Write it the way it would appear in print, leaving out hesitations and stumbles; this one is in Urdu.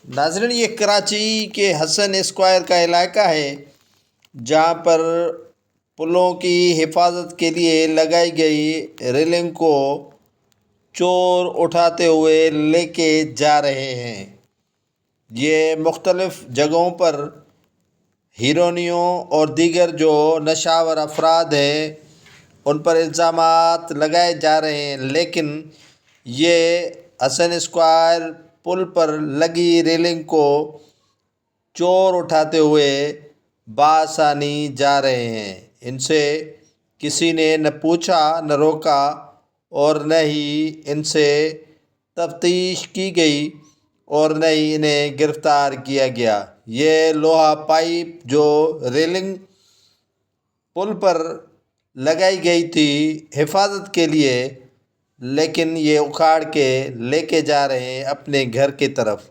ناظرین، یہ کراچی کے حسن اسکوائر کا علاقہ ہے جہاں پر پلوں کی حفاظت کے لیے لگائی گئی ریلنگ کو چور اٹھاتے ہوئے لے کے جا رہے ہیں۔ یہ مختلف جگہوں پر ہیرونیوں اور دیگر جو نشاور افراد ہیں ان پر الزامات لگائے جا رہے ہیں، لیکن یہ حسن اسکوائر پل پر لگی ریلنگ کو چور اٹھاتے ہوئے بآسانی جا رہے ہیں۔ ان سے کسی نے نہ پوچھا نہ روکا اور نہ ہی ان سے تفتیش کی گئی اور نہ ہی انہیں گرفتار کیا گیا۔ یہ لوہا پائپ جو ریلنگ پل پر لگائی گئی تھی حفاظت کے لیے، لیکن یہ اکھاڑ کے لے کے جا رہے ہیں اپنے گھر کی طرف۔